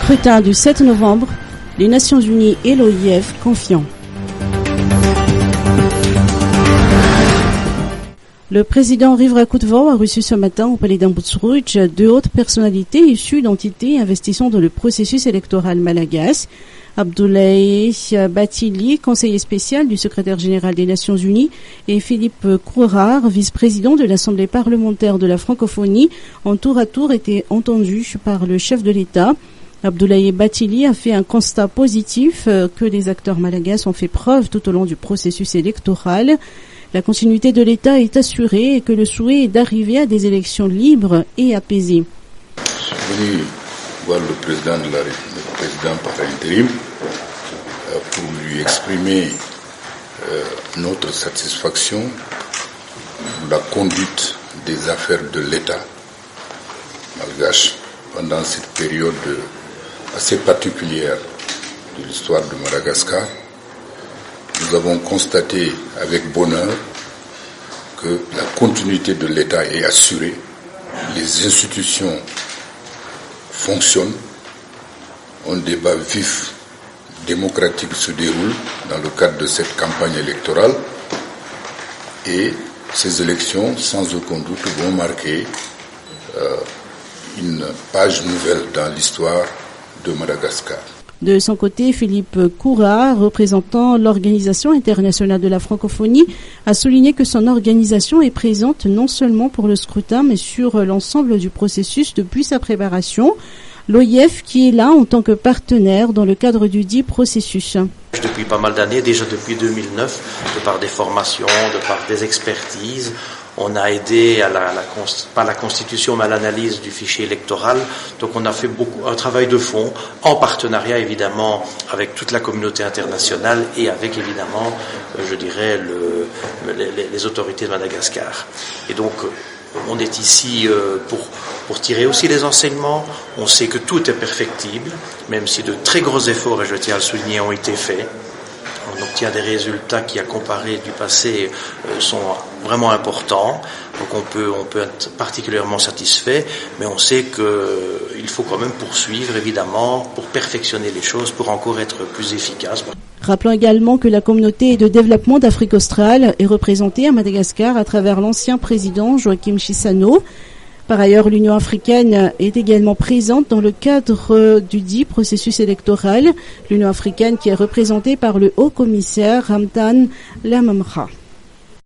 Scrutin du 7 novembre, les Nations Unies et l'OIF confiants. Le président Rivra Koutvo a reçu ce matin au palais d'Ambotsrouch deux hautes personnalités issues d'entités investissant dans le processus électoral malagasy. Abdoulaye Bathily, conseiller spécial du secrétaire général des Nations Unies, et Philippe Courard, vice-président de l'Assemblée parlementaire de la francophonie, ont tour à tour été entendus par le chef de l'État. Abdoulaye Bathily a fait un constat positif que les acteurs malagasy ont fait preuve tout au long du processus électoral. La continuité de l'État est assurée et que le souhait est d'arriver à des élections libres et apaisées. Je suis venu voir le président par intérim pour lui exprimer notre satisfaction de la conduite des affaires de l'État malgache pendant cette période assez particulière de l'histoire de Madagascar. Nous avons constaté avec bonheur que la continuité de l'État est assurée, les institutions fonctionnent, un débat vif, démocratique se déroule dans le cadre de cette campagne électorale et ces élections, sans aucun doute, vont marquer une page nouvelle dans l'histoire de Madagascar. De son côté, Philippe Courard, représentant l'Organisation internationale de la francophonie, a souligné que son organisation est présente non seulement pour le scrutin, mais sur l'ensemble du processus depuis sa préparation. L'OIF qui est là en tant que partenaire dans le cadre du dit processus. Depuis pas mal d'années, déjà depuis 2009, de par des formations, de par des expertises, on a aidé à pas la constitution, mais à l'analyse du fichier électoral. Donc on a fait un travail de fond, en partenariat évidemment avec toute la communauté internationale et avec évidemment, je dirais, les autorités de Madagascar. Et donc on est ici pour tirer aussi les enseignements. On sait que tout est perfectible, même si de très gros efforts, et je tiens à le souligner, ont été faits. On obtient des résultats qui, à comparer du passé, sont vraiment importants. Donc on peut être particulièrement satisfait, mais on sait qu'il faut quand même poursuivre, évidemment, pour perfectionner les choses, pour encore être plus efficace. Rappelons également que la communauté de développement d'Afrique australe est représentée à Madagascar à travers l'ancien président Joachim Chissano. Par ailleurs, l'Union africaine est également présente dans le cadre du dit processus électoral. L'Union africaine qui est représentée par le haut-commissaire Ramtan Lamamra.